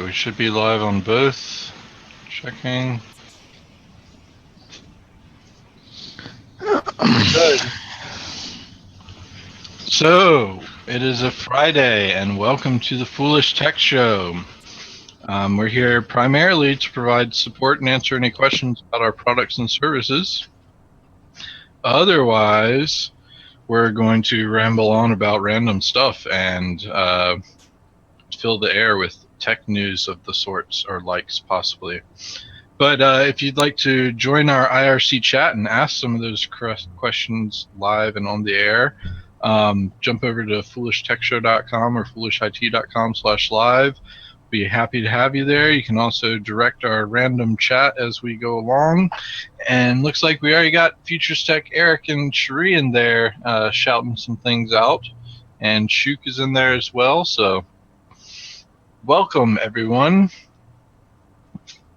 we should be live on both. Checking. Good. So, it is a Friday, and welcome to the Foolish Tech Show. We're here primarily to provide support and answer any questions about our products and services. Otherwise, we're going to ramble on about random stuff and fill the air with tech news of the sorts, or likes possibly. But if you'd like to join our IRC chat and ask some of those questions live and on the air, jump over to foolishtechshow.com or foolishit.com/live. Be happy to have you there. You can also direct our random chat as we go along. And looks like we already got Futures Tech Eric and Cherie in there shouting some things out. And Shuk is in there as well. So welcome, everyone.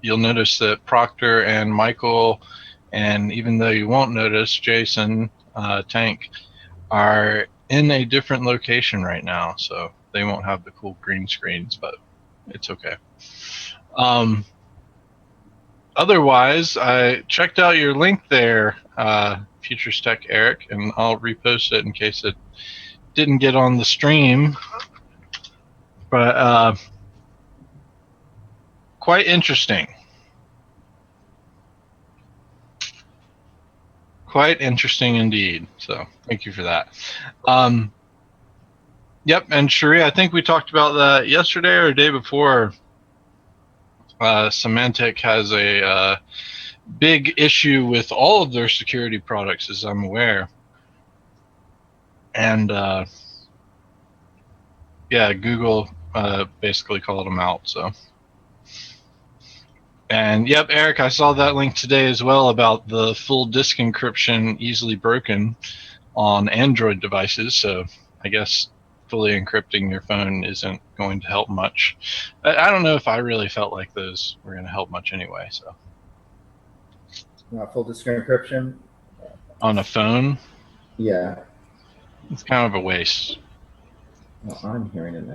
You'll notice that Proctor and Michael, and even though you won't notice, Jason, Tank, are in a different location right now. So they won't have the cool green screens, but it's okay. Otherwise, I checked out your link there, Futures Tech Eric, and I'll repost it in case it didn't get on the stream. But quite interesting. Quite interesting indeed. So thank you for that. Yep, and Cherie, I think we talked about that yesterday or the day before. Symantec has a big issue with all of their security products, as I'm aware. And yeah, Google basically called them out. So. And yep, Eric, I saw that link today as well about the full disk encryption easily broken on Android devices. So I guess fully encrypting your phone isn't going to help much. I don't know if I really felt like those were going to help much anyway. So full disk encryption on a phone, yeah, it's kind of a waste. Well, I'm hearing it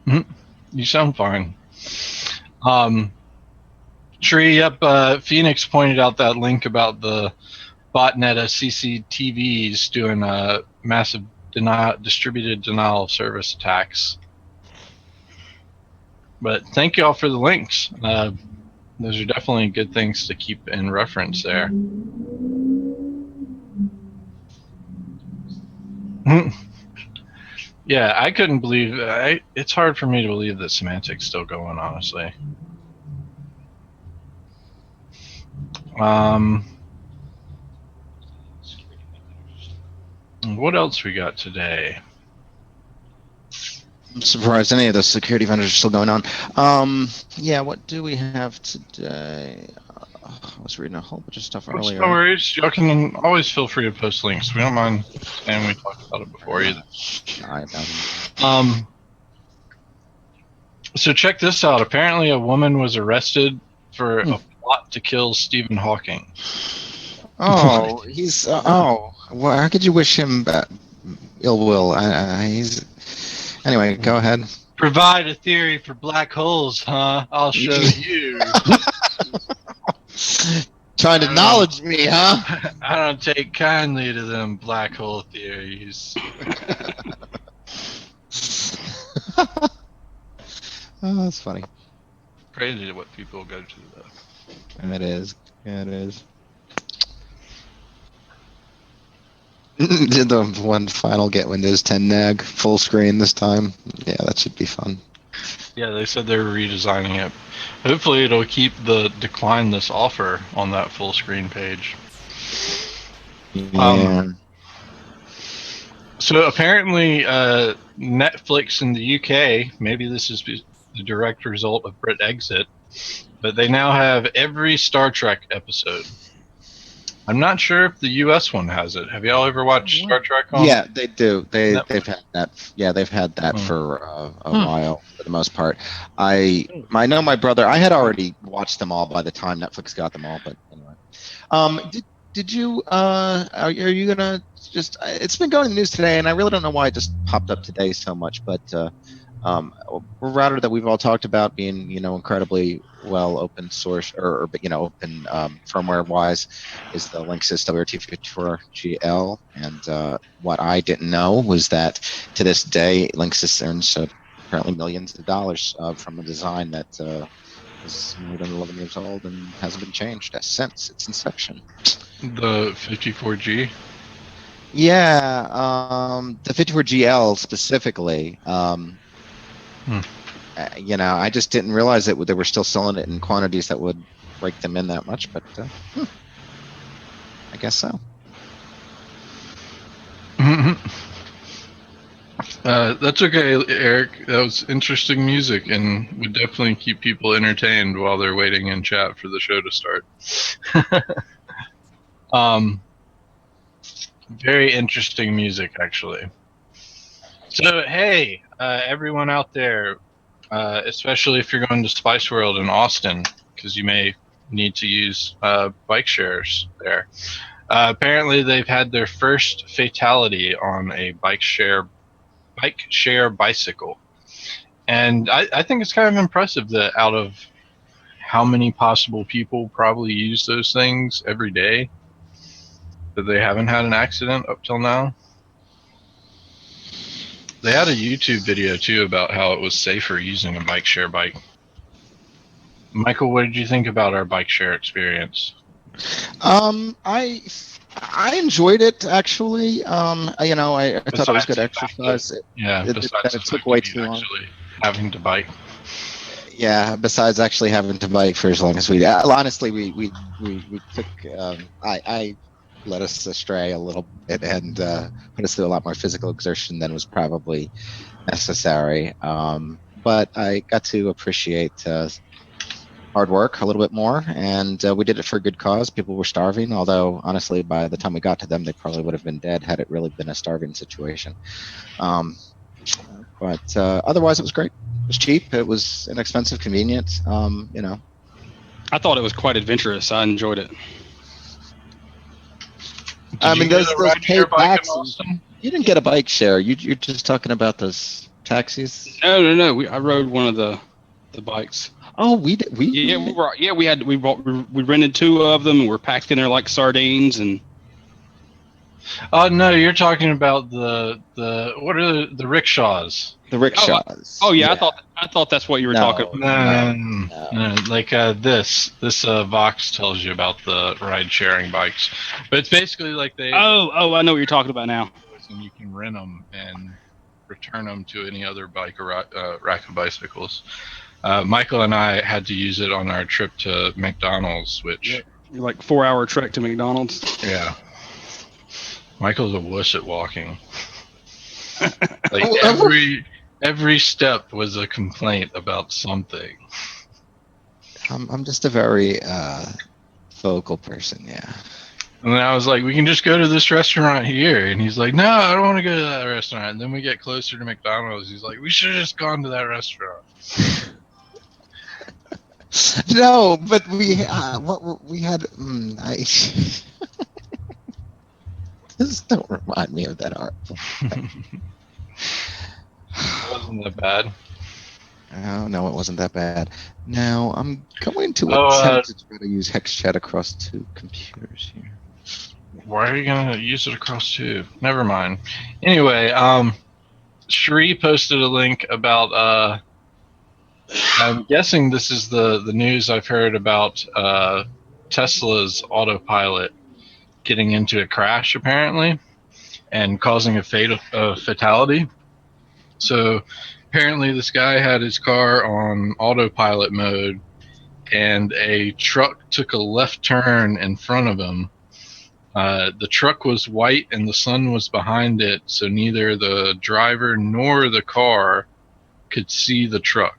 now. You sound fine. Tree, yep, Phoenix pointed out that link about the botnet of CCTVs doing a massive distributed denial of service attacks. But thank you all for the links. Those are definitely good things to keep in reference there. Yeah, I couldn't believe it's hard for me to believe that Symantec's still going, honestly. What else we got today? I'm surprised any of those security vendors are still going on. Yeah, what do we have today? I was reading a whole bunch of stuff earlier. No worries. Y'all can always feel free to post links. We don't mind saying we talked about it before either. So check this out. Apparently a woman was arrested for a plot to kill Stephen Hawking. Oh, he's... well, how could you wish him ill will? Anyway, go ahead. Provide a theory for black holes, huh? I'll show you. Trying to knowledge me, huh? I don't take kindly to them black hole theories. Oh, that's funny. Crazy to what people go to, though. It is. Yeah, it is. Did the one final get Windows 10 nag full screen this time? Yeah, that should be fun. Yeah, they said they were redesigning it. Hopefully it'll keep the decline this offer on that full screen page. Yeah. So apparently Netflix in the UK, maybe this is the direct result of Brit Exit, but they now have every Star Trek episode. I'm not sure if the US one has it. Have y'all ever watched Star Trek on? Yeah, they do. They've had that. Yeah, they've had that for a while, for the most part. I know my brother. I had already watched them all by the time Netflix got them all. But anyway, did you? Are you gonna just? It's been going in the news today, and I really don't know why it just popped up today so much. But A router that we've all talked about being, incredibly well open source or open firmware wise is the Linksys WRT54GL. And what I didn't know was that to this day, Linksys earns apparently millions of dollars from a design that is more than 11 years old and hasn't been changed since its inception. The 54G. Yeah, the 54GL specifically. I just didn't realize that they were still selling it in quantities that would break them in that much, but I guess so. That's okay, Eric. That was interesting music and would definitely keep people entertained while they're waiting in chat for the show to start. Very interesting music, actually. So, hey, everyone out there, especially if you're going to Spice World in Austin, because you may need to use bike shares there. Apparently, they've had their first fatality on a bike share bicycle, and I think it's kind of impressive that out of how many possible people probably use those things every day, that they haven't had an accident up till now. They had a YouTube video too about how it was safer using a bike share bike. Michael, what did you think about our bike share experience? I enjoyed it actually. I thought it was good exercise. It took way too long. Having to bike. Yeah, besides actually having to bike for as long as we honestly we took I led us astray a little bit and put us through a lot more physical exertion than was probably necessary. But I got to appreciate hard work a little bit more, and we did it for a good cause. People were starving, although honestly by the time we got to them they probably would have been dead had it really been a starving situation. But otherwise it was great. It was cheap, it was inexpensive, convenient. I thought it was quite adventurous. I enjoyed it. Those paid taxis. You didn't get a bike share. You're just talking about those taxis. No. I rode one of the bikes. Oh, we did. We rented two of them. And we're packed in there like sardines. And oh no, you're talking about the what are the rickshaws? The rickshaws. Oh yeah. I thought that's what you were talking about. No. Like this Vox tells you about the ride sharing bikes, but it's basically like they. Oh, I know what you're talking about now. And you can rent them and return them to any other bike or rack of bicycles. Michael and I had to use it on our trip to McDonald's, which like 4-hour trek to McDonald's. Yeah. Michael's a wuss at walking. Like every step was a complaint about something. I'm just a very vocal person, yeah. And then I was like, we can just go to this restaurant here. And he's like, no, I don't want to go to that restaurant. And then we get closer to McDonald's. He's like, we should have just gone to that restaurant. No, but we had. Just don't remind me of that art. Wasn't that bad? Oh, no, it wasn't that bad. Now I'm going to attempt to try to use hex chat across two computers here. Why are you gonna use it across two? Never mind. Anyway, Sheree posted a link about. I'm guessing this is the news I've heard about Tesla's autopilot getting into a crash apparently, and causing a fatality. So apparently this guy had his car on autopilot mode, and a truck took a left turn in front of him. The truck was white and the sun was behind it, so neither the driver nor the car could see the truck.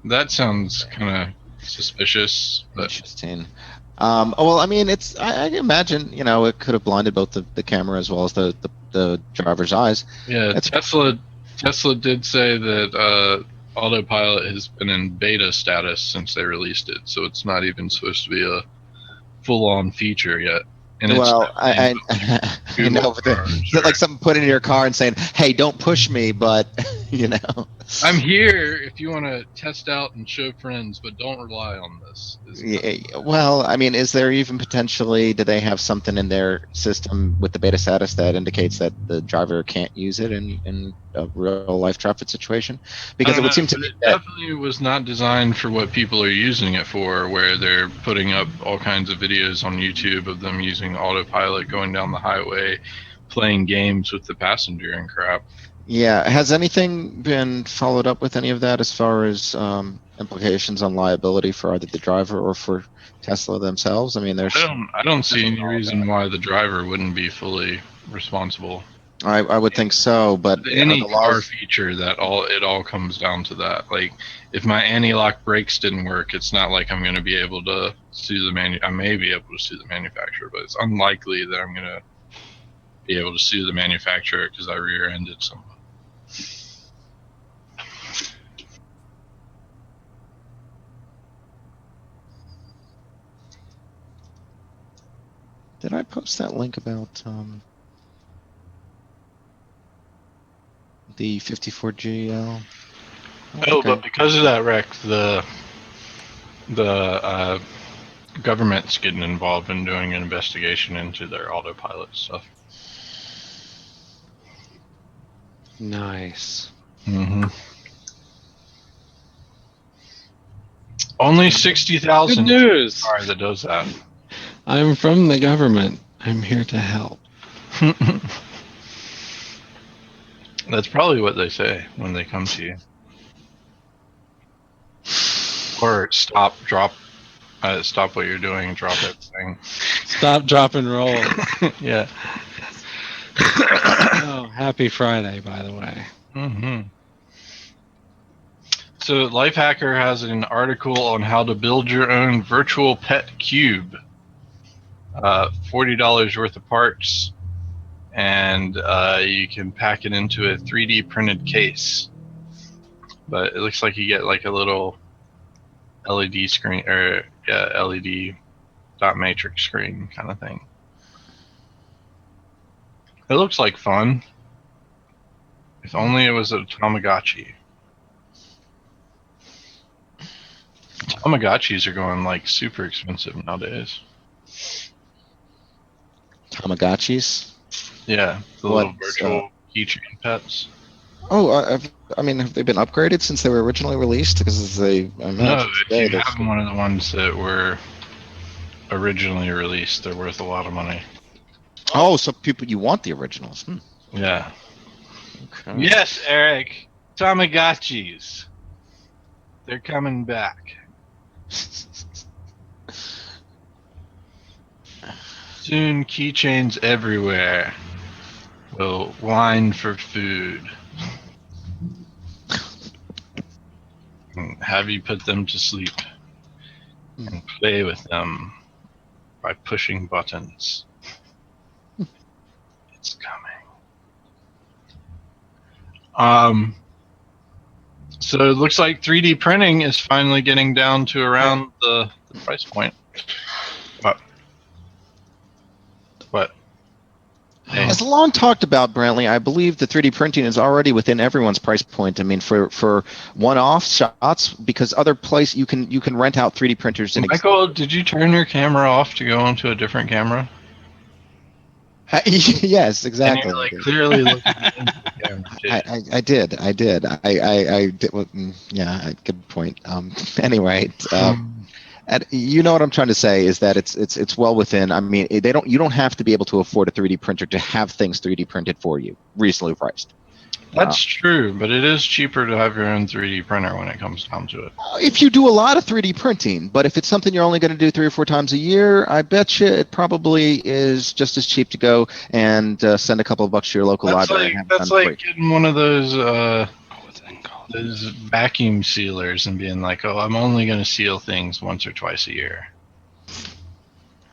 That sounds kind of suspicious. But. Interesting. Well, I mean, I imagine, it could have blinded both the camera as well as the driver's eyes. Yeah, Tesla did say that autopilot has been in beta status since they released it, so it's not even supposed to be a full-on feature yet. And well, I know, but is it like some put it in your car and saying, "Hey, don't push me," but you know. I'm here if you want to test out and show friends, but don't rely on this. Yeah, well, I mean, is there even potentially, do they have something in their system with the beta status that indicates that the driver can't use it in a real life traffic situation? Because it would seem to me it that, definitely was not designed for what people are using it for, where they're putting up all kinds of videos on YouTube of them using autopilot going down the highway, playing games with the passenger and crap. yeah, has anything been followed up with any of that as far as implications on liability for either the driver or for Tesla themselves? I mean, I don't see any reason why the driver wouldn't be fully responsible. I would think so, but Any the car laws. feature that it all comes down to that. Like, if my anti-lock brakes didn't work, it's not like I'm going to be able to sue I may be able to sue the manufacturer, but it's unlikely that I'm going to be able to sue the manufacturer because I rear-ended someone. Did I post that link about the 54GL? Oh, but because of that wreck, the government's getting involved in doing an investigation into their autopilot stuff. Nice. Mm-hmm. Only Good 60,000 news. car that does that. I'm from the government. I'm here to help. That's probably what they say when they come to you. Or stop what you're doing and drop everything. Stop, drop, and roll. Yeah. Oh, happy Friday, by the way. Mm-hmm. So Lifehacker has an article on how to build your own virtual pet cube. $40 worth of parts, and you can pack it into a 3D printed case. But it looks like you get like a little LED screen, or LED dot matrix screen kind of thing. It looks like fun. If only it was a Tamagotchi. Tamagotchis are going like super expensive nowadays. Tamagotchis? Yeah, the little virtual keychain pets. Oh, I mean, have they been upgraded since they were originally released? Because they, I imagine No, today if you they're have one of the ones that were originally released, they're worth a lot of money. Oh, so people, you want the originals? Hmm. Yeah. Okay. Yes, Eric. Tamagotchis. They're coming back. Soon, keychains everywhere will whine for food. And have you put them to sleep and play with them by pushing buttons. It's coming. So it looks like 3D printing is finally getting down to around the price point. What? Hey. As long talked about, Brantley, I believe the 3D printing is already within everyone's price point. I mean, for one-off shots, because other place you can rent out 3D printers. Michael, did you turn your camera off to go onto a different camera? Yes, exactly. And you're like clearly looking into the camera. I did. I did. Well, yeah, good point. Anyway. And you know what I'm trying to say is that it's well within. I mean, you don't have to be able to afford a 3D printer to have things 3D printed for you, reasonably priced. That's true, but it is cheaper to have your own 3D printer when it comes down to it. If you do a lot of 3D printing, but if it's something you're only going to do 3 or 4 times a year, I bet you it probably is just as cheap to go and send a couple of bucks to your local library. That's like getting one of those vacuum sealers and being like, oh, I'm only going to seal things once or twice a year.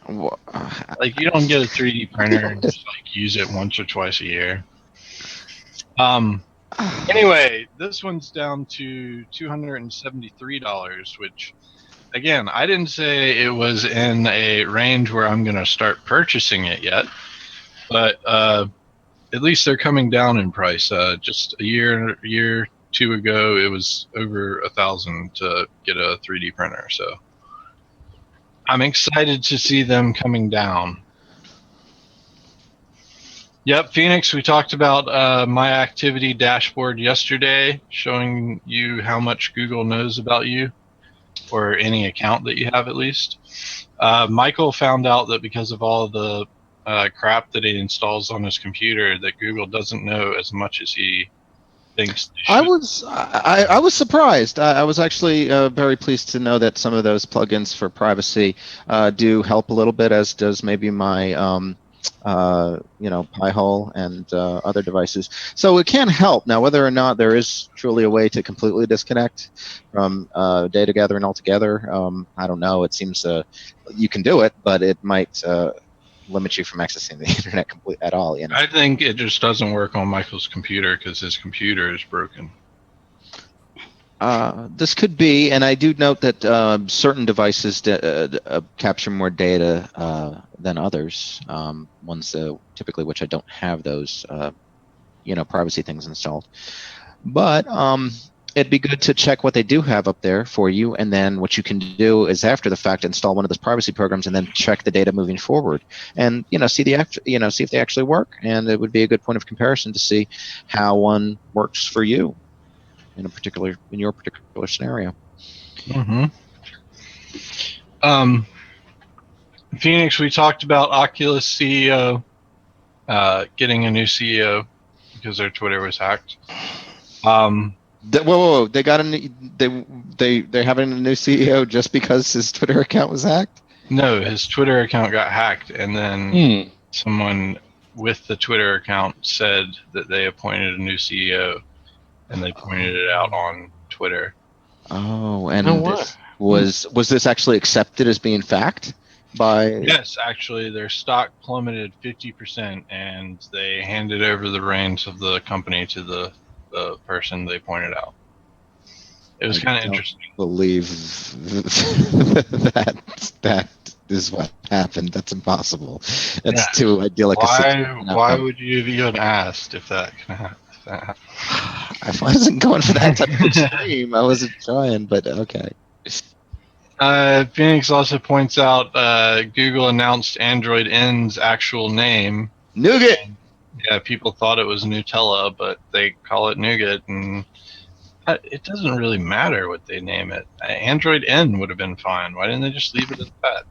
Like, you don't get a 3D printer and just like use it once or twice a year. Anyway, this one's down to $273, which, again, I didn't say it was in a range where I'm going to start purchasing it yet, but at least they're coming down in price. Just a year, two ago, it was over $1,000 to get a 3D printer. So I'm excited to see them coming down. Yep, Phoenix, we talked about my activity dashboard yesterday, showing you how much Google knows about you, or any account that you have at least. Michael found out that because of all the crap that he installs on his computer, that Google doesn't know as much as he thinks they should. I was surprised. I was actually very pleased to know that some of those plugins for privacy do help a little bit, as does maybe my Pi-hole and other devices. So it can help. Now, whether or not there is truly a way to completely disconnect from data gathering altogether, I don't know. It seems you can do it, but it might limit you from accessing the internet at all. You know? I think it just doesn't work on Michael's computer because his computer is broken. This could be, and I do note that certain devices capture more data than others. Ones typically which I don't have those, privacy things installed. But it'd be good to check what they do have up there for you, and then what you can do is after the fact install one of those privacy programs, and then check the data moving forward, and see if they actually work. And it would be a good point of comparison to see how one works for you in your particular scenario. Mm-hmm. Phoenix, we talked about Oculus CEO getting a new CEO because their Twitter was hacked. Whoa! They got they're having a new CEO just because his Twitter account was hacked? No, his Twitter account got hacked, and then someone with the Twitter account said that they appointed a new CEO, and they pointed it out on Twitter. Oh, and was this actually accepted as being fact by? Yes, actually, their stock plummeted 50%, and they handed over the reins of the company to the person they pointed out. It was kind of interesting. Believe that is what happened. That's impossible. That's too idyllic. Why would you have even asked if that can happen? I wasn't going for that type of extreme. I wasn't trying, but okay. Phoenix also points out Google announced Android N's actual name. Nougat. Yeah, people thought it was Nutella, but they call it Nougat, and it doesn't really matter what they name it. Android N would have been fine. Why didn't they just leave it at that?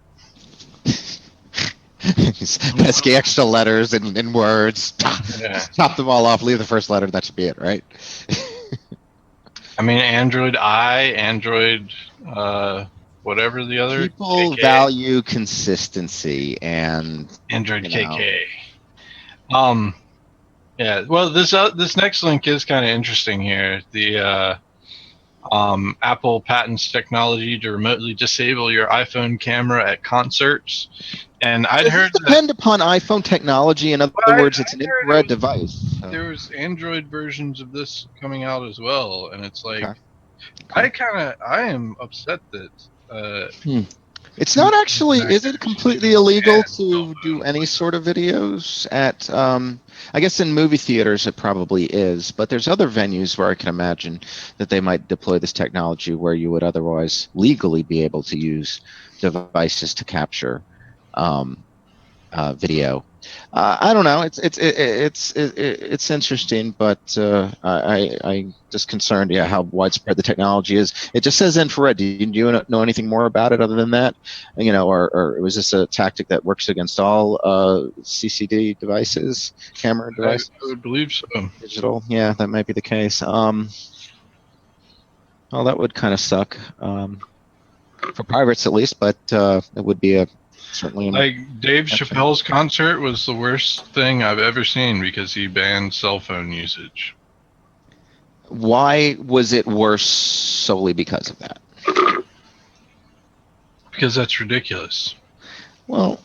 Pesky extra letters and words. Yeah. Chop them all off. Leave the first letter. That should be it, right? I mean, Android I, Android, whatever the other. People KK. value consistency and Android KK. Yeah. Well, this next link is kind of interesting here. The Apple patents technology to remotely disable your iPhone camera at concerts. And I'd heard depend upon iPhone technology. In other words, it's an infrared device. So. There was Android versions of this coming out as well, and it's like, okay. I am upset that. It's not actually. Is it completely illegal to do any sort of videos at? I guess in movie theaters it probably is, but there's other venues where I can imagine that they might deploy this technology where you would otherwise legally be able to use devices to capture video. I don't know. It's interesting, but I just concerned, how widespread the technology is. It just says infrared. Do you know anything more about it other than that? Or was this a tactic that works against all CCD devices, camera devices? I would believe so. Digital, yeah, that might be the case. Well, that would kind of suck for pirates at least, but it would be certainly. Like Dave Chappelle's concert was the worst thing I've ever seen because he banned cell phone usage. Why was it worse solely because of that? Because that's ridiculous. Well,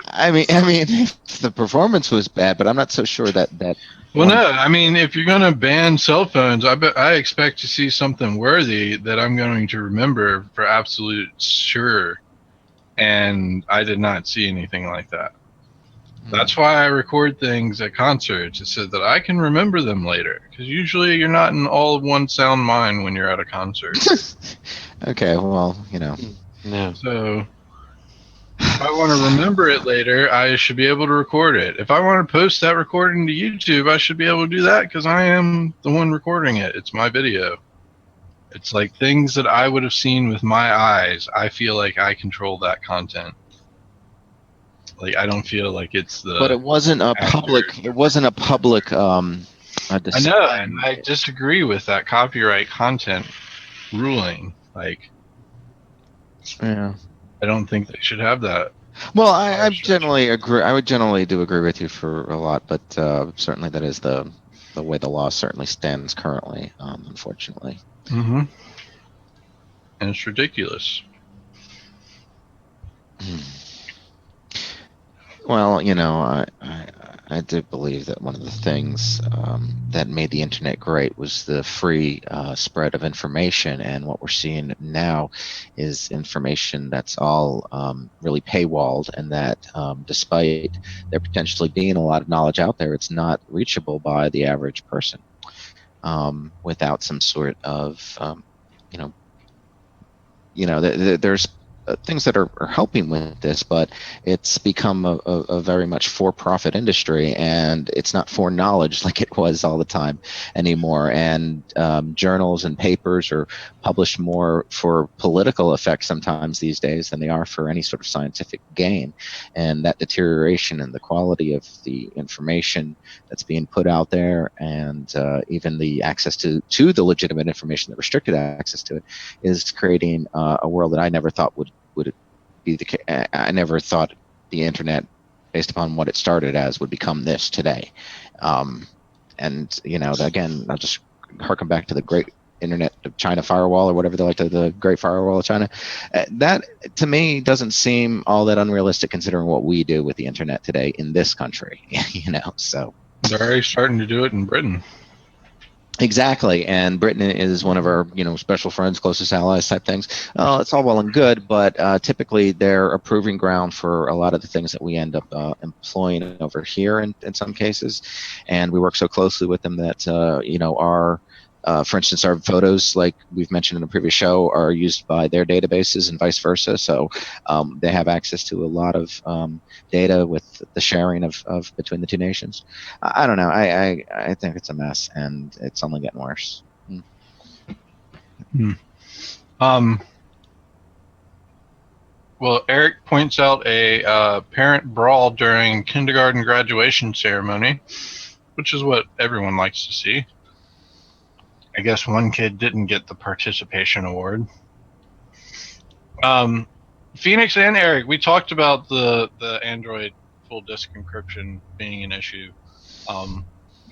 I mean, the performance was bad, but I'm not so sure that. Well, no, I mean, if you're going to ban cell phones, I expect to see something worthy that I'm going to remember for absolute sure. And I did not see anything like that. That's why I record things at concerts, so that I can remember them later. Because usually you're not in all of one sound mind when you're at a concert. Okay, well, No. So if I want to remember it later, I should be able to record it. If I want to post that recording to YouTube, I should be able to do that because I am the one recording it. It's my video. It's like things that I would have seen with my eyes. I feel like I control that content. Like I don't feel like it's the. but it wasn't a public. It wasn't a public. I know, and I disagree with that copyright content ruling. Like, Yeah. I don't think they should have that. Well, I generally agree. I would generally do agree with you for a lot, but certainly that is the way the law certainly stands currently. Unfortunately. Mm-hmm. And it's ridiculous. Well, I do believe that one of the things that made the internet great was the free spread of information, and what we're seeing now is information that's all really paywalled, and that despite there potentially being a lot of knowledge out there, it's not reachable by the average person without some sort of, there's things that are helping with this, but it's become a very much for-profit industry, and it's not for knowledge like it was all the time anymore. And journals and papers are published more for political effect sometimes these days than they are for any sort of scientific gain. And that deterioration in the quality of the information that's being put out there, and even the access to the legitimate information, the restricted access to it, is creating a world that I never thought would be the case. I never thought the internet, based upon what it started as, would become this today. And again, I'll just harken back to the great internet of China firewall, or whatever they like to, the Great Firewall of China. That to me doesn't seem all that unrealistic, considering what we do with the internet today in this country. So they're already starting to do it in Britain. Exactly, and Britain is one of our, special friends, closest allies type things. It's all well and good, but typically they're a proving ground for a lot of the things that we end up employing over here in some cases, and we work so closely with them that for instance, our photos, like we've mentioned in a previous show, are used by their databases and vice versa. So they have access to a lot of data with the sharing of between the two nations. I don't know. I think it's a mess, and it's only getting worse. Well, Eric points out a parent brawl during kindergarten graduation ceremony, which is what everyone likes to see. I guess one kid didn't get the participation award. Phoenix and Eric, we talked about the Android full disk encryption being an issue.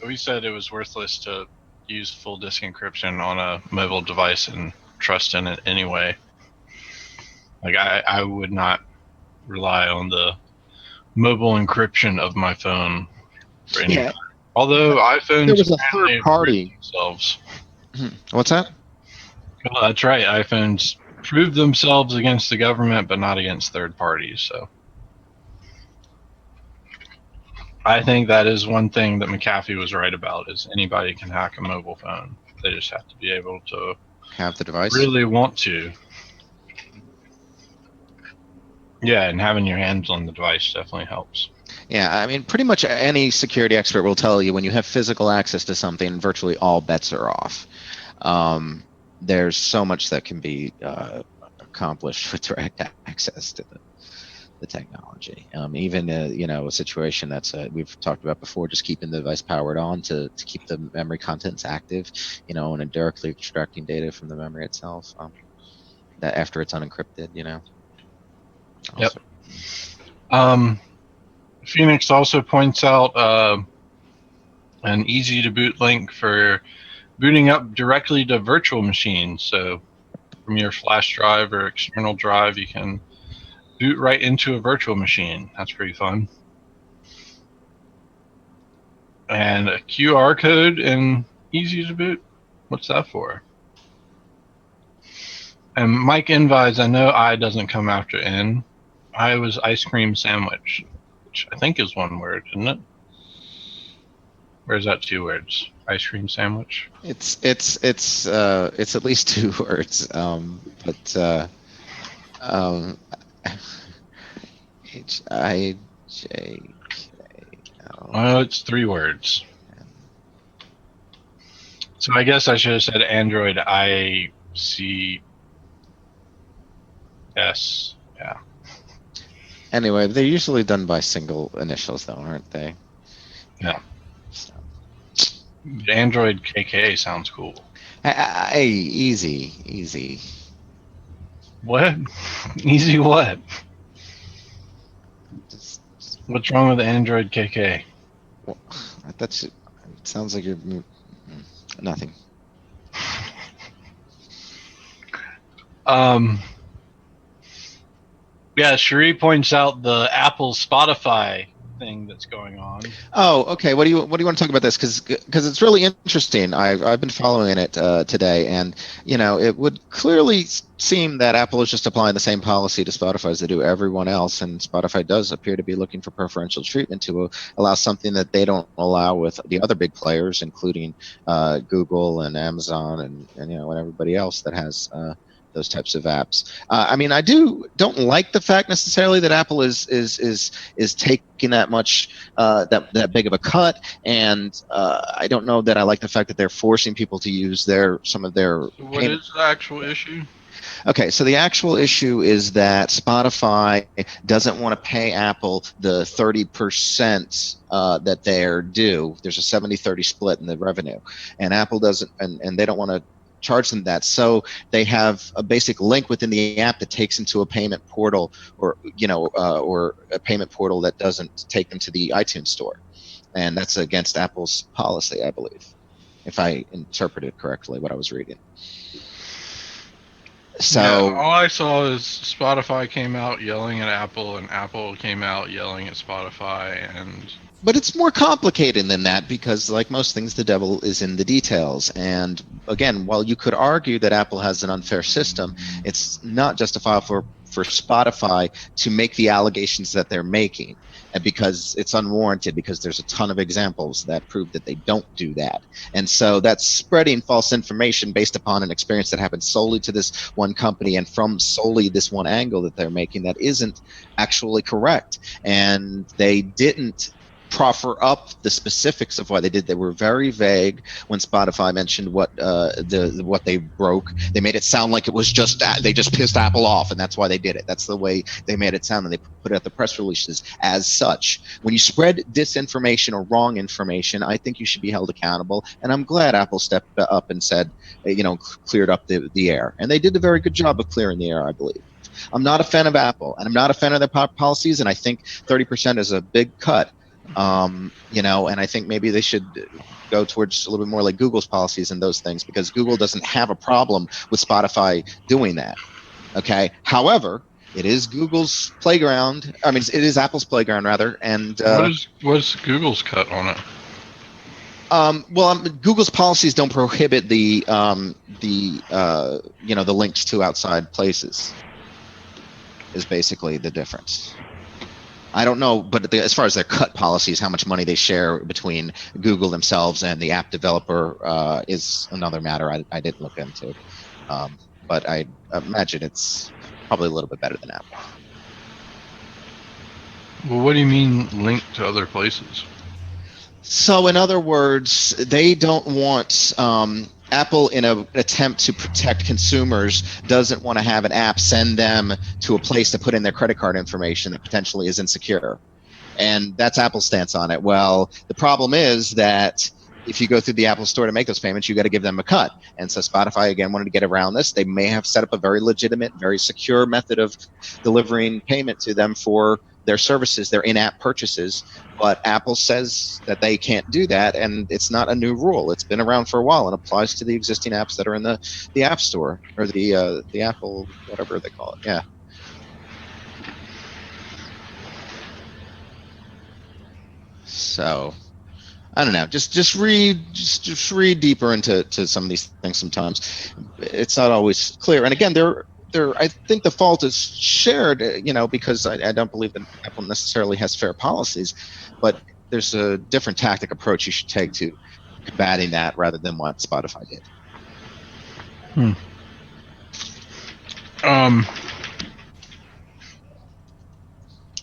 We said it was worthless to use full disk encryption on a mobile device and trust in it anyway. Like I would not rely on the mobile encryption of my phone for anything. Yeah. Although iPhones there was a third party themselves. What's that? Well, that's right. iPhones prove themselves against the government, but not against third parties. So I think that is one thing that McAfee was right about, is anybody can hack a mobile phone. They just have to be able to have the device. Really want to. Yeah, and having your hands on the device definitely helps. Yeah, I mean, pretty much any security expert will tell you when you have physical access to something, virtually all bets are off. There's so much that can be accomplished with direct access to the technology. Even a situation that's we've talked about before, just keeping the device powered on to keep the memory contents active, and indirectly extracting data from the memory itself. That after it's unencrypted, Also. Yep. Phoenix also points out an easy to boot link for booting up directly to virtual machines. So from your flash drive or external drive, you can boot right into a virtual machine. That's pretty fun. And a QR code and easy to boot. What's that for? And Mike Envise, I know I doesn't come after N. I was ice cream sandwich. sandwich, I think, is one word, isn't it? Or is that 2 words? Ice cream sandwich. It's at least 2 words. HIJKL. Well, it's 3 words. So I guess I should have said Android ICS. Yeah. Anyway, they're usually done by single initials, though, aren't they? Yeah. So. Android KK sounds cool. Hey, easy. What? Easy what? Just, What's wrong with Android KK? well, it sounds like you're nothing. Yeah, Cherie points out the Apple Spotify thing that's going on. Oh, okay. What do you want to talk about this? Because it's really interesting. I've been following it today, and it would clearly seem that Apple is just applying the same policy to Spotify as they do everyone else, and Spotify does appear to be looking for preferential treatment to allow something that they don't allow with the other big players, including Google and Amazon and everybody else that has those types of apps. I mean, I don't like the fact necessarily that Apple is taking that much that big of a cut, and I don't know that I like the fact that they're forcing people to use some of their. So what is the actual issue? Okay, so the actual issue is that Spotify doesn't want to pay Apple the 30% that they're due. There's a 70-30 split in the revenue, and Apple doesn't, and they don't want to charge them that. So they have a basic link within the app that takes them to a payment portal, or a payment portal that doesn't take them to the iTunes store, and that's against Apple's policy, I believe, if I interpreted correctly what I was reading. So yeah, all I saw is Spotify came out yelling at Apple, and Apple came out yelling at Spotify, and. But it's more complicated than that, because like most things, the devil is in the details. And again, while you could argue that Apple has an unfair system, it's not justifiable for Spotify to make the allegations that they're making, and because it's unwarranted, because there's a ton of examples that prove that they don't do that. And so that's spreading false information based upon an experience that happened solely to this one company and from solely this one angle that they're making that isn't actually correct. And they didn't proffer up the specifics of why they did. They were very vague when Spotify mentioned what they broke. They made it sound like it was just they just pissed Apple off, and that's why they did it. That's the way they made it sound, and they put out the press releases as such. When you spread disinformation or wrong information, I think you should be held accountable, and I'm glad Apple stepped up and said, cleared up the air, and they did a very good job of clearing the air, I believe. I'm not a fan of Apple, and I'm not a fan of their policies, and I think 30% is a big cut. And I think maybe they should go towards a little bit more like Google's policies and those things, because Google doesn't have a problem with Spotify doing that. Okay. However, it is Google's playground. I mean, it is Apple's playground rather. And what's Google's cut on it? Google's policies don't prohibit the links to outside places. Is basically the difference. I don't know, but as far as their cut policies, how much money they share between Google themselves and the app developer is another matter I didn't look into. But I imagine it's probably a little bit better than Apple. Well, what do you mean link to other places? So in other words, they don't want Apple, in an attempt to protect consumers, doesn't want to have an app send them to a place to put in their credit card information that potentially is insecure. And that's Apple's stance on it. Well, the problem is that if you go through the Apple store to make those payments, you got to give them a cut. And so Spotify, again, wanted to get around this. They may have set up a very legitimate, very secure method of delivering payment to them for their services, their in-app purchases, but Apple says that they can't do that, and it's not a new rule. It's been around for a while and applies to the existing apps that are in the App Store, or the Apple, whatever they call it. Yeah. So, I don't know. Just read deeper into some of these things. Sometimes it's not always clear. And again, they're I think the fault is shared, because I don't believe that Apple necessarily has fair policies, but there's a different tactic approach you should take to combating that rather than what Spotify did.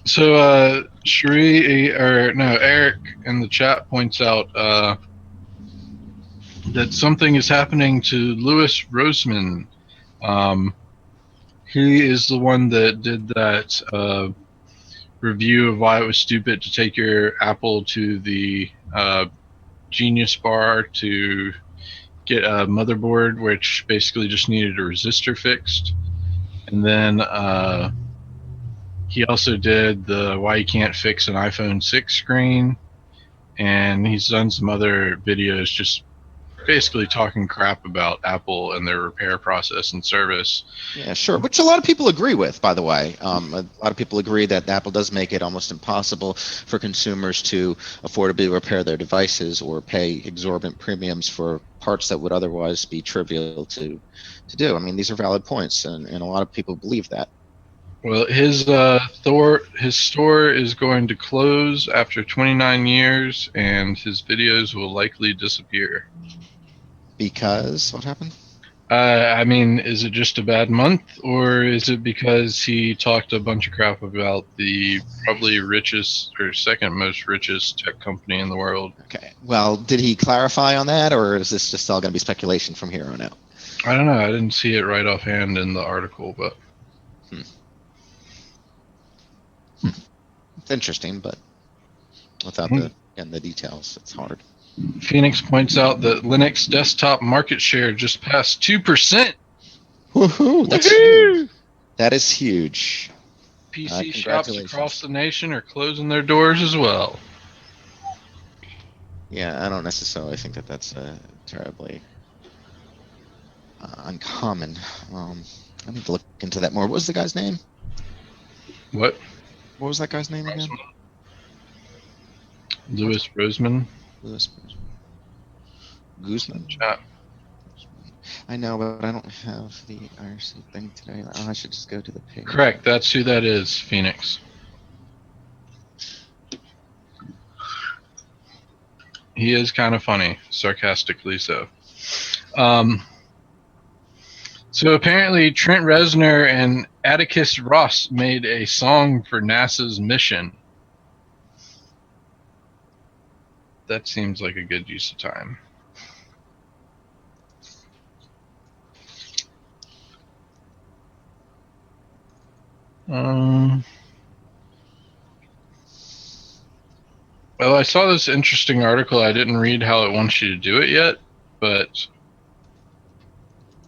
So Eric in the chat points out that something is happening to Louis Roseman. He is the one that did that review of why it was stupid to take your Apple to the Genius Bar to get a motherboard, which basically just needed a resistor fixed. And then he also did the why you can't fix an iPhone 6 screen. And he's done some other videos just basically talking crap about Apple and their repair process and service. Yeah, sure. Which a lot of people agree with, by the way. A lot of people agree that Apple does make it almost impossible for consumers to affordably repair their devices or pay exorbitant premiums for parts that would otherwise be trivial to do. I mean, these are valid points, and a lot of people believe that. Well, his store is going to close after 29 years, and his videos will likely disappear. Because what happened? I mean, is it just a bad month, or is it because he talked a bunch of crap about the probably richest or second most richest tech company in the world? Okay. Well, did he clarify on that, or is this just all going to be speculation from here on out? I don't know. I didn't see it right offhand in the article, but it's interesting, but without the details, it's hard. Phoenix points out that Linux desktop market share just passed 2%. Woohoo! That's huge. That is huge. PC shops across the nation are closing their doors as well. Yeah, I don't necessarily think that that's terribly uncommon. I need to look into that more. What was the guy's name? What? What was that guy's name again? Louis Roseman. Louis Guzman? Chat. I know, but I don't have the IRC thing today. Oh, I should just go to the page. Correct. That's who that is, Phoenix. He is kind of funny, sarcastically so. So apparently Trent Reznor and Atticus Ross made a song for NASA's mission. That seems like a good use of time. Well, I saw this interesting article. I didn't read how it wants you to do it yet, but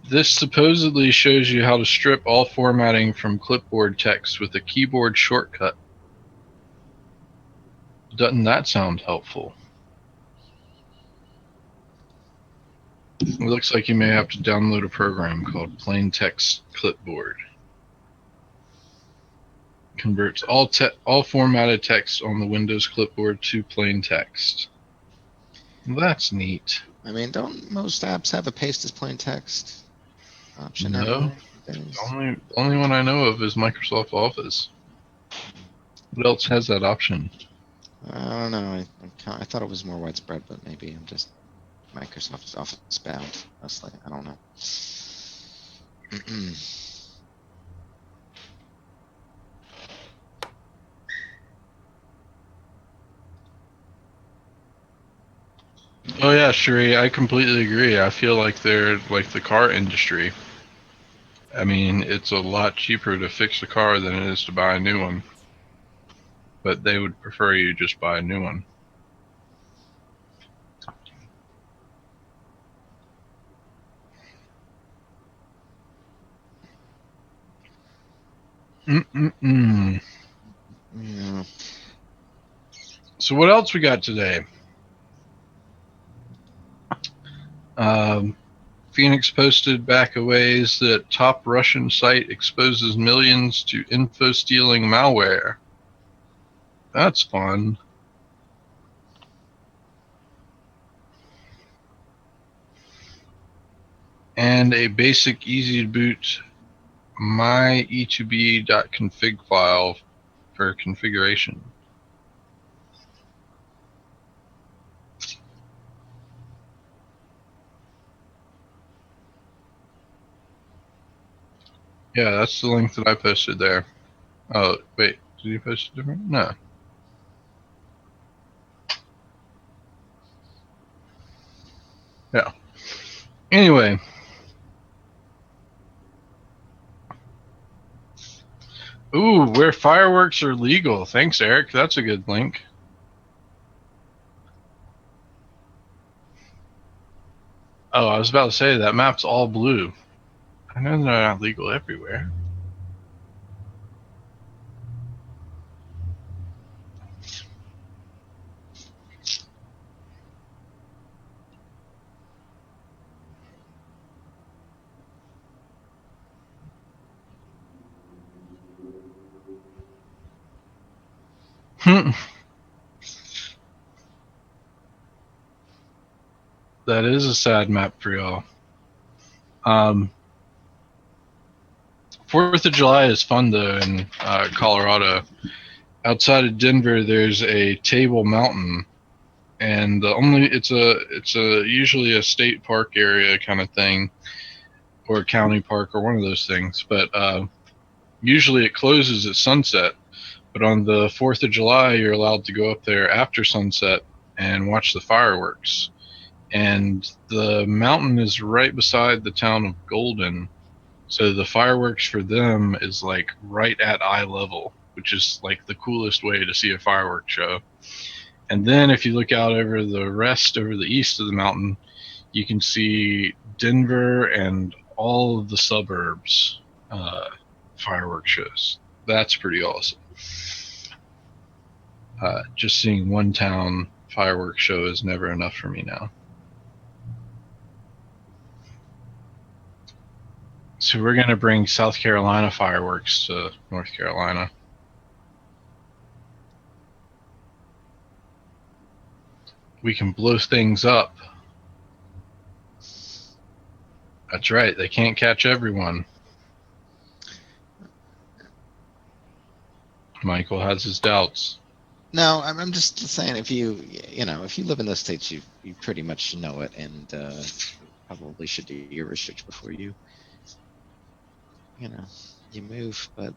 this supposedly shows you how to strip all formatting from clipboard text with a keyboard shortcut. Doesn't that sound helpful? It looks like you may have to download a program called Plain Text Clipboard. Converts all formatted text on the Windows clipboard to plain text. That's neat. I mean, don't most apps have a paste as plain text option? No. The only one I know of is Microsoft Office. What else has that option? I don't know. I thought it was more widespread, but maybe I'm just Microsoft Office bound. Mostly, I don't know. Oh yeah, Sheree, I completely agree. I feel like they're like the car industry. I mean, it's a lot cheaper to fix a car than it is to buy a new one. But they would prefer you just buy a new one. Yeah. So what else we got today? Phoenix posted back a ways that top Russian site exposes millions to info stealing malware. That's fun. And a basic easy to boot my e2b.config file for configuration. Yeah, that's the link that I posted there. Oh, wait, did you post it different? No. Yeah. Anyway. Ooh, where fireworks are legal. Thanks, Eric. That's a good link. Oh, I was about to say that map's all blue. I know they're not legal everywhere. That is a sad map for y'all. 4th of July is fun though in Colorado. Outside of Denver, there's a Table Mountain, and it's usually a state park area kind of thing, or a county park, or one of those things. But usually it closes at sunset. But on the 4th of July, you're allowed to go up there after sunset and watch the fireworks. And the mountain is right beside the town of Golden. So the fireworks for them is like right at eye level, which is like the coolest way to see a fireworks show. And then if you look out over the east of the mountain, you can see Denver and all of the suburbs fireworks shows. That's pretty awesome. Just seeing one town fireworks show is never enough for me now. So we're going to bring South Carolina fireworks to North Carolina. We can blow things up. That's right, they can't catch everyone. Michael has his doubts. No, I'm just saying, if you live in those states, you pretty much know it, and probably should do your research before you move. But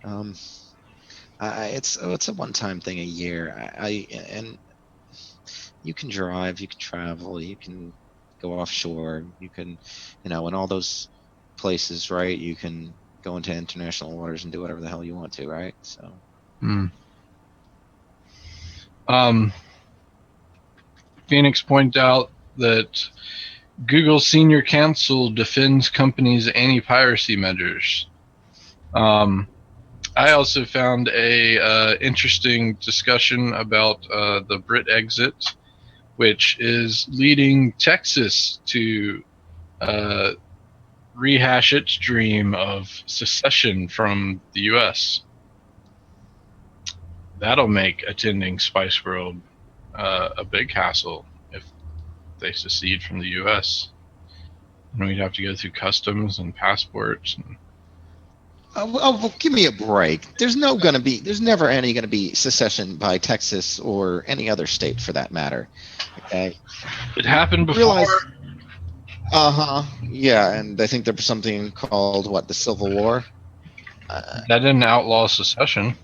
it's a one-time thing a year. And you can drive, you can travel, you can go offshore, you can, in all those places, right? You can go into international waters and do whatever the hell you want to, right? So. Phoenix pointed out that Google's senior counsel defends companies' anti-piracy measures. I also found a interesting discussion about the Brit exit, which is leading Texas to rehash its dream of secession from the U.S. That'll make attending Spice World a big hassle if they secede from the U.S. And we'd have to go through customs and passports. And well, give me a break. There's never going to be secession by Texas or any other state for that matter. Okay. It happened before. Yeah, and I think there was something called the Civil War. That didn't outlaw secession.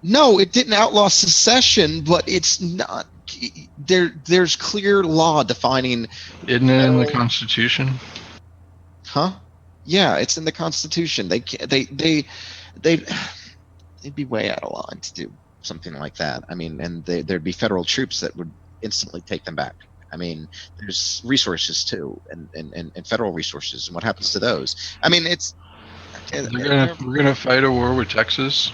No, it didn't outlaw secession, but it's not. There's clear law defining. Isn't it in the Constitution? Huh? Yeah, it's in the Constitution. They'd be way out of line to do something like that. I mean, and there'd be federal troops that would instantly take them back. I mean, there's resources too, and federal resources, and what happens to those? I mean, we're gonna fight a war with Texas.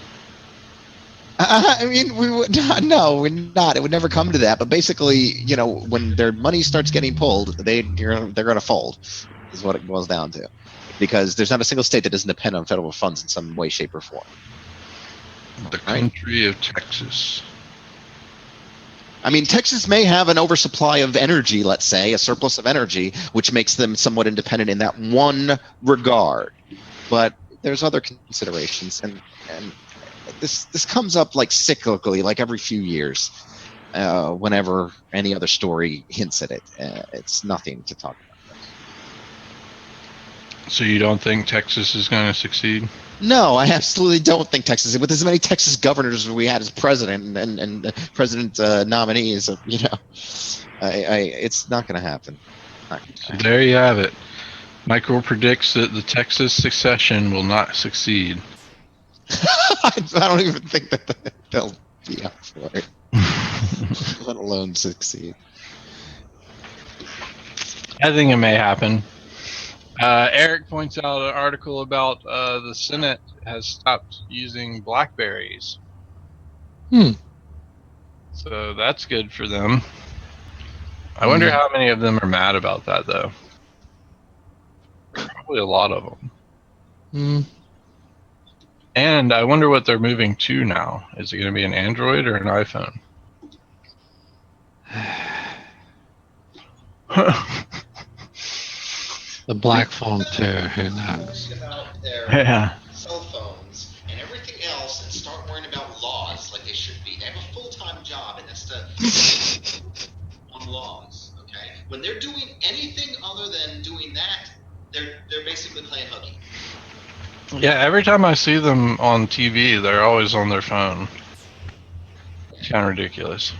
I mean, we would not. No, we're not. It would never come to that. But basically, when their money starts getting pulled, they're going to fold. Is what it boils down to, because there's not a single state that doesn't depend on federal funds in some way, shape, or form. The country of Texas. I mean, Texas may have an oversupply of energy, let's say, a surplus of energy, which makes them somewhat independent in that one regard. But there's other considerations, and this comes up like cyclically, like every few years, whenever any other story hints at it. It's nothing to talk about. So you don't think Texas is going to succeed? No, I absolutely don't think Texas. With as many Texas governors as we had as president and president nominees, it's not going to happen. So there you have it. Michael predicts that the Texas succession will not succeed. I don't even think that they'll be up for it, let alone succeed. I think it may happen. Eric points out an article about the Senate has stopped using Blackberries. So that's good for them. I wonder how many of them are mad about that, though. Probably a lot of them. And I wonder what they're moving to now. Is it going to be an Android or an iPhone? The black phone too. Who knows? About their Yeah. cell phones and everything else, and start worrying about laws like they should be. They have a full-time job, and that's to on laws. Okay, when they're doing anything other than doing that, they're basically playing hooky. Yeah, every time I see them on TV, they're always on their phone. Kind of ridiculous.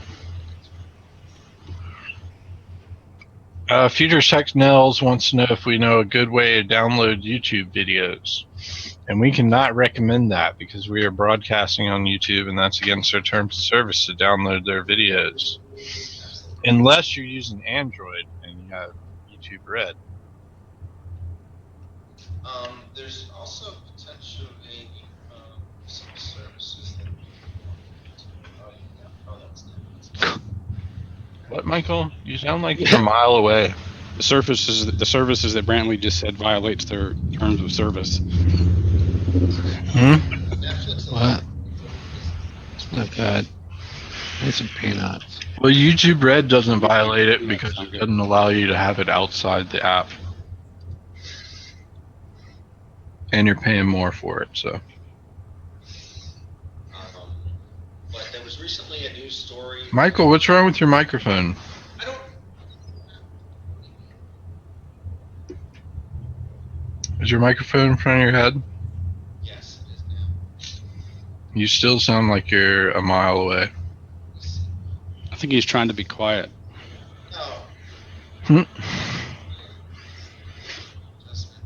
Future Tech Nels wants to know if we know a good way to download YouTube videos. And we cannot recommend that because we are broadcasting on YouTube and that's against our terms of service to download their videos. Unless you're using Android and you have YouTube Red. There's also potentially some services that What, Michael? You sound like you're a mile away. The services that Brantley just said violates their terms of service. Netflix What? It's not good. Need some peanuts. Well, YouTube Red doesn't violate it because it doesn't allow you to have it outside the app. And you're paying more for it, so. But there was recently a news story. Michael, what's wrong with your microphone? I don't. Is your microphone in front of your head? Yes, it is now. You still sound like you're a mile away. I think he's trying to be quiet. No.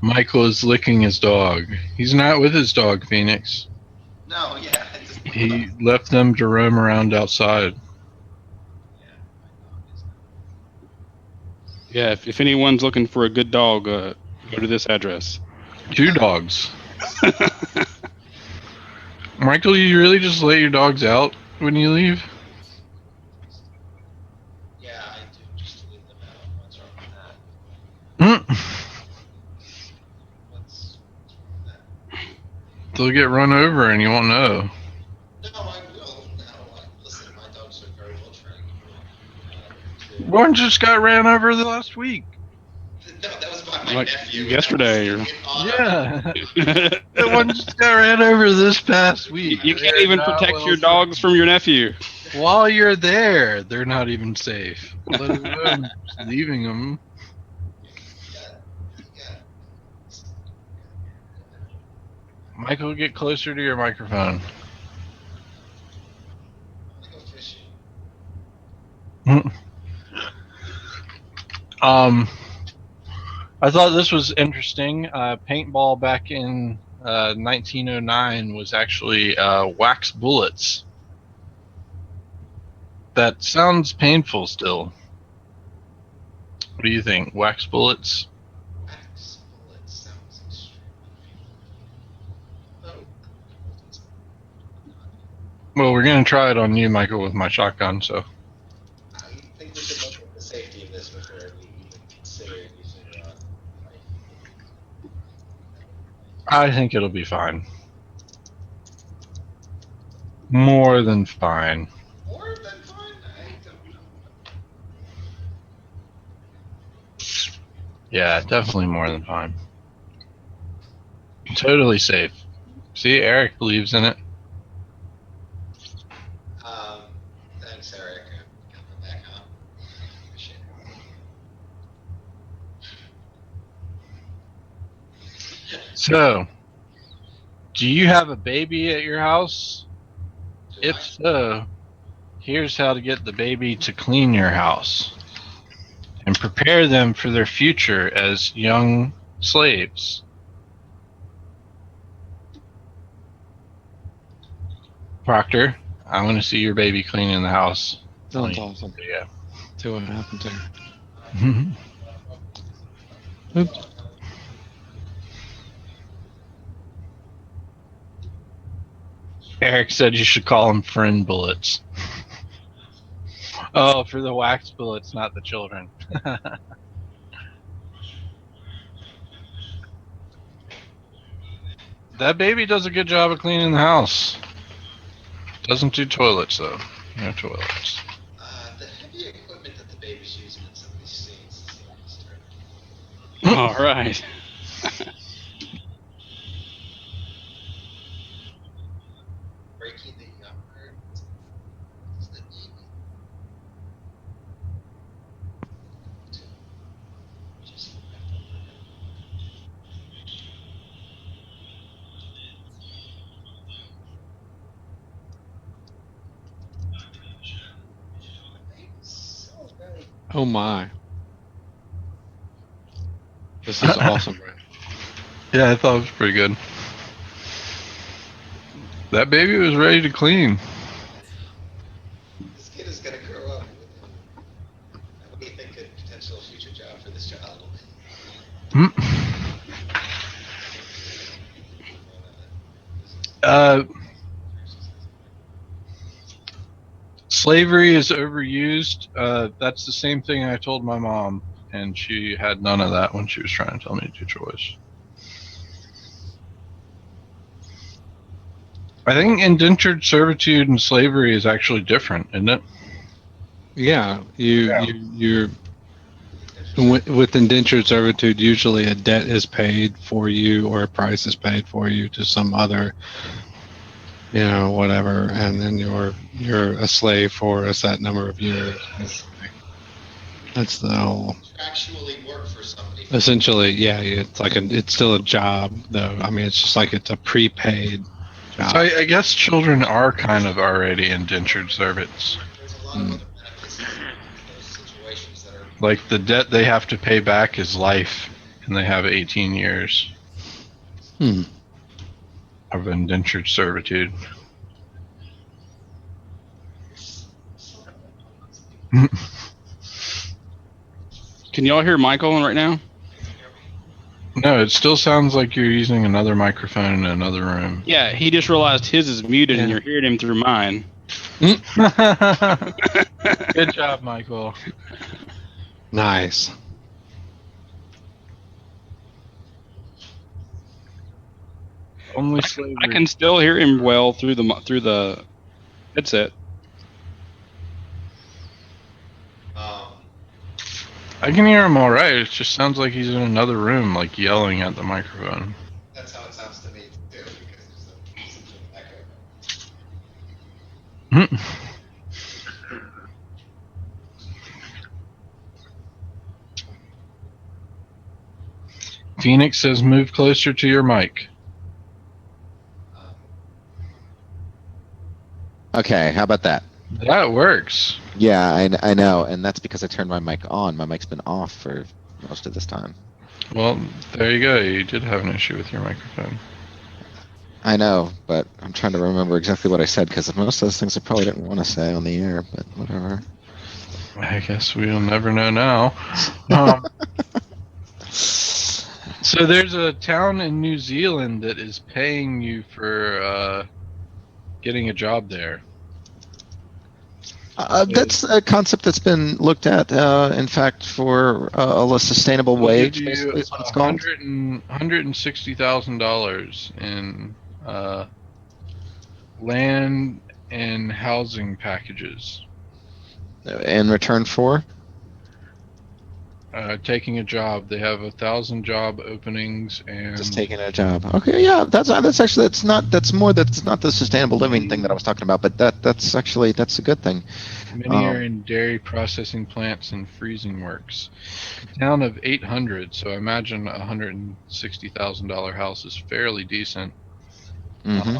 Michael is licking his dog. He's not with his dog, Phoenix. No, yeah. He left them to roam around outside. Yeah, if anyone's looking for a good dog, go to this address. 2 dogs. Michael, you really just let your dogs out when you leave? Yeah, I do, just to leave them out. What's wrong with that? What's wrong with that? They'll get run over and you won't know. No, I will. No, listen, my dogs are very well trained. One just got ran over the last week. No, that was by my Like nephew. yesterday, or Yeah. That one just got ran over this past week. you can't They're even not protect well your dogs from your nephew. While you're there, they're not even safe. Let alone just leaving them. Yeah. Michael, get closer to your microphone. I go fishing. I thought this was interesting. Paintball back in 1909 was actually wax bullets. That sounds painful still. What do you think? Wax bullets? Wax bullet sounds extremely painful. Well, we're going to try it on you, Michael, with my shotgun, so. I think we should look at the safety of this before we even consider using a knife. I think it'll be fine. More than fine. More than fine? I don't know. Yeah, definitely more than fine. Totally safe. See, Eric believes in it. Thanks, Eric. Coming back home. Appreciate it. So, do you have a baby at your house? Do If I? so, here's how to get the baby to clean your house and prepare them for their future as young slaves. Proctor, I want to see your baby cleaning the house. Sounds awesome. Yeah. See what happened to her. Oops. Eric said you should call them friend bullets. Oh, for the wax bullets, not the children. That baby does a good job of cleaning the house. Doesn't do toilets, though. No toilets. The heavy equipment that the baby's using in some of these scenes is disturbing. All right. Breaking the yard. Is that mean? Just so very Oh my. This is awesome, right? Yeah, I thought it was pretty good. That baby was ready to clean. This kid is gonna grow up with what do you think a potential future job for this child will be? Slavery is overused. That's the same thing I told my mom, and she had none of that when she was trying to tell me to do chores. I think indentured servitude and slavery is actually different, isn't it? Yeah, you're with indentured servitude. Usually, a debt is paid for you, or a price is paid for you to some other, whatever, and then you're a slave for a set number of years. That's the whole. Actually work for somebody. Essentially, yeah, it's still a job, though. I mean, it's just like it's a prepaid job. So I guess children are kind of already indentured servants. There's a lot of other benefits in those situations that are Like the debt they have to pay back is life, and they have 18 years of indentured servitude. Can y'all hear Michael right now? No, it still sounds like you're using another microphone in another room. Yeah, he just realized his is muted and Yeah. you're hearing him through mine. Good job, Michael. Nice. Only slavery. I can still hear him well through the headset. I can hear him all right. It just sounds like he's in another room, like yelling at the microphone. that's how it sounds to me too, because there's some sort of echo. Phoenix says, "Move closer to your mic." Okay, how about that? That works. Yeah, I know, and that's because I turned my mic on. My mic's been off for most of this time. Well, there you go. You did have an issue with your microphone. I know, but I'm trying to remember exactly what I said because most of those things I probably didn't want to say on the air, but whatever. I guess we'll never know now. So there's a town in New Zealand that is paying you for getting a job there. That's a concept that's been looked at, in fact, for a sustainable wage, basically, is what it's called. $160,000 in land and housing packages. In return for? Taking a job. They have 1,000 job openings, and Just taking a job. Okay, yeah, that's actually that's not the sustainable living thing that I was talking about, but that's a good thing. many are in dairy processing plants and freezing works. A town of 800, so I imagine a $160,000 house is fairly decent. Mm-hmm.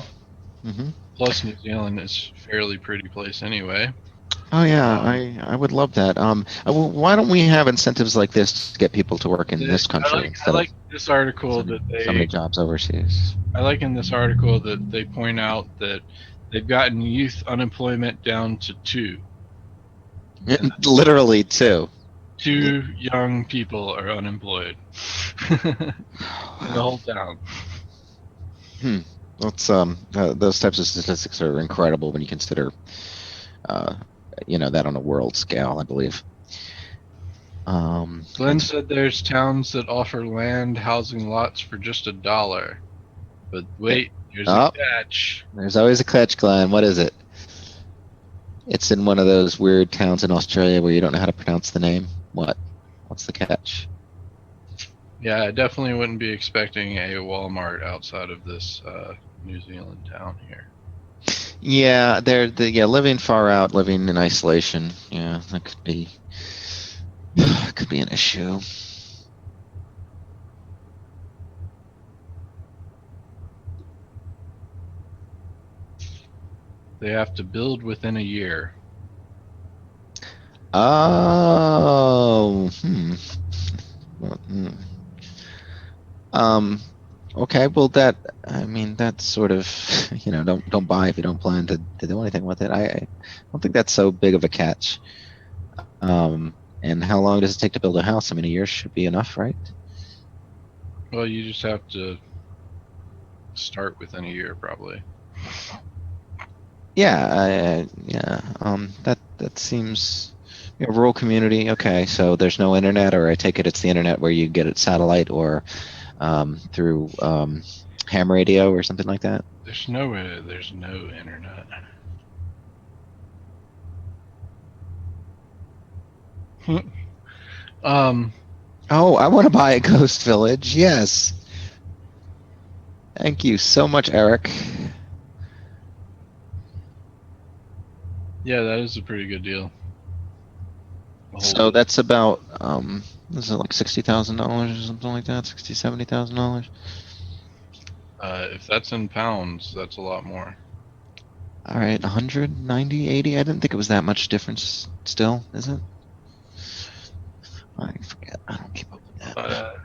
Mm-hmm. Plus, New Zealand is a fairly pretty place anyway. Oh yeah, Um, I would love that. Why don't we have incentives like this to get people to work in this I country I instead of like this article that so many they jobs overseas? I like in this article that they point out that they've gotten youth unemployment down to 2. Literally too. 2 young people are unemployed in the whole town. That's those types of statistics are incredible when you consider, uh, that on a world scale, I believe. Glenn said there's towns that offer land housing lots for just $1. But wait, there's a catch. There's always a catch, Glenn. What is it? It's in one of those weird towns in Australia where you don't know how to pronounce the name. What? What's the catch? Yeah, I definitely wouldn't be expecting a Walmart outside of this New Zealand town here. Yeah, living far out, living in isolation. Yeah, that could be an issue. They have to build within a year. Oh, okay, well that's sort of, don't buy if you don't plan to do anything with it. I don't think that's so big of a catch. And how long does it take to build a house? I mean, a year should be enough, right? Well, you just have to start within a year, probably. Yeah, that seems, rural community. Okay, so there's no internet, or I take it's the internet where you get it satellite or through ham radio or something like that. There's no internet. Oh, I want to buy a ghost village. Yes. Thank you so much, Eric. Yeah, that is a pretty good deal. So that's about is it like $60,000 or something like that? $70,000. If that's in pounds, that's a lot more. All right, 190, 80. I didn't think it was that much difference. Still, is it? I forget. I don't keep up with that.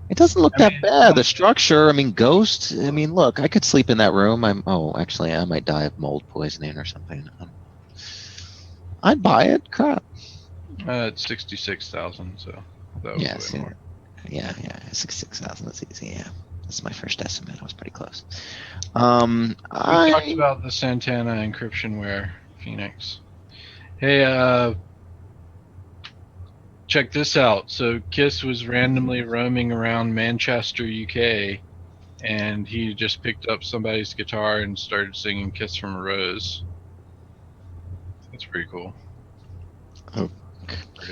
It doesn't look that bad. The structure, Ghost. Look, I could sleep in that room. Actually, I might die of mold poisoning or something. I'd buy it. Crap. It's 66,000, so that was way more. Yeah, 66,000. That's easy. Yeah, that's my first estimate. I was pretty close. We talked about the Santana encryptionware, Phoenix. Hey, check this out. So Kiss was randomly roaming around Manchester, UK, and he just picked up somebody's guitar and started singing "Kiss from a Rose." That's pretty cool. Oh,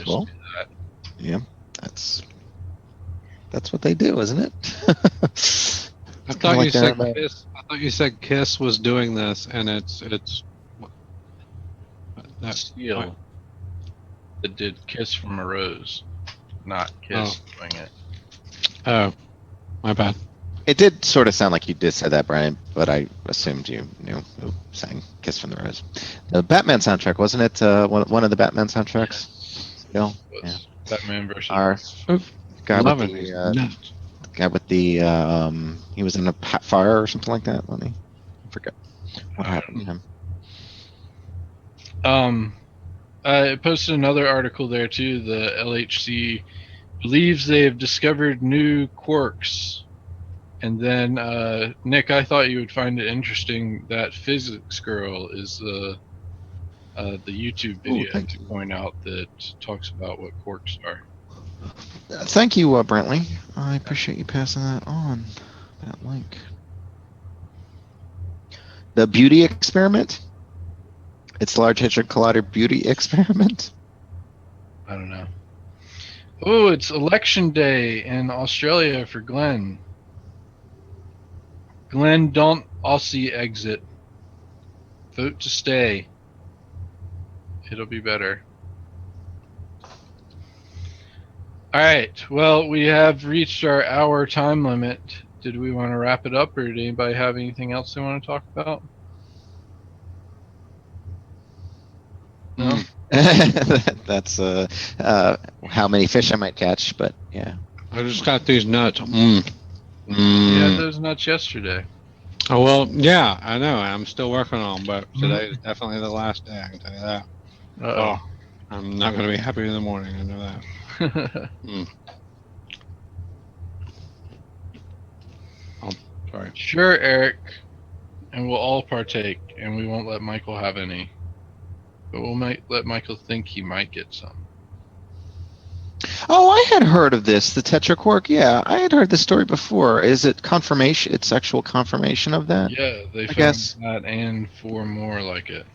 cool. Yeah, that's what they do, isn't it? I thought you said Kiss. I thought you said Kiss was doing this, and it's Steel that did "Kiss from a Rose," not Kiss doing it. Oh, my bad. It did sort of sound like you did say that, Brian, but I assumed you knew who sang "Kiss from the Rose." The Batman soundtrack, wasn't it? One of the Batman soundtracks. Still, yeah. Batman versus Our guy with the he was in a fire or something like that, wasn't he? I forget what happened to him. I posted another article there too. The LHC believes they have discovered new quarks. And then, Nick, I thought you would find it interesting that Physics Girl is the YouTube video to point out that talks about what quarks are. Thank you, Brantley. I appreciate you passing that on, that link. The beauty experiment? It's Large Hadron Collider beauty experiment? I don't know. Oh, it's election day in Australia for Glenn. Glenn, don't Aussie exit. Vote to stay. It'll be better. All right. Well, we have reached our hour time limit. Did we want to wrap it up, or did anybody have anything else they want to talk about? No. That's how many fish I might catch, but yeah. I just got these nuts. You had those nuts yesterday. Oh, well, yeah, I know. I'm still working on them, but today is definitely the last day. I can tell you that. Uh-oh. I'm not going to be happy in the morning. I know that. Oh, sorry. Sure, Eric. And we'll all partake, and we won't let Michael have any. But we'll let Michael think he might get some. Oh, I had heard of this, the tetraquark. Yeah, I had heard this story before. Is it confirmation? It's actual confirmation of that? Yeah, they found guess. that and 4 more like it.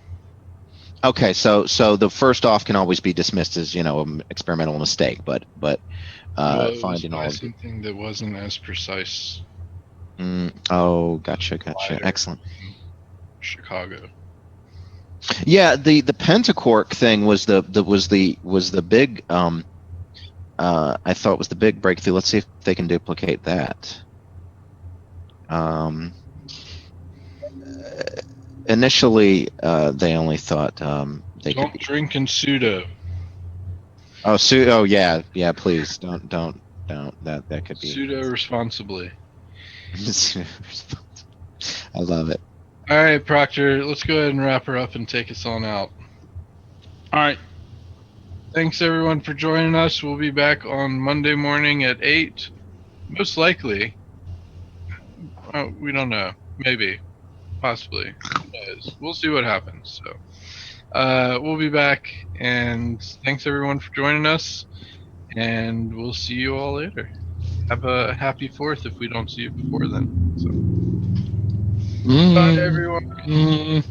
Okay, so the first off can always be dismissed as an experimental mistake, but finding all of something that wasn't as precise. Oh, gotcha. Excellent. Chicago. Yeah, the pentaquark thing was the big I thought was the big breakthrough. Let's see if they can duplicate that. Initially, they only thought they Don't could drink in pseudo. Oh, yeah, please don't that could be Pseudo responsibly. I love it. All right, Proctor, let's go ahead and wrap her up and take us on out. All right. Thanks everyone for joining us. We'll be back on Monday morning at 8. Most likely. We don't know. Maybe. Possibly. Who knows? We'll see what happens. So we'll be back, and thanks everyone for joining us, and we'll see you all later. Have a happy 4th if we don't see you before then. So. Bye everyone.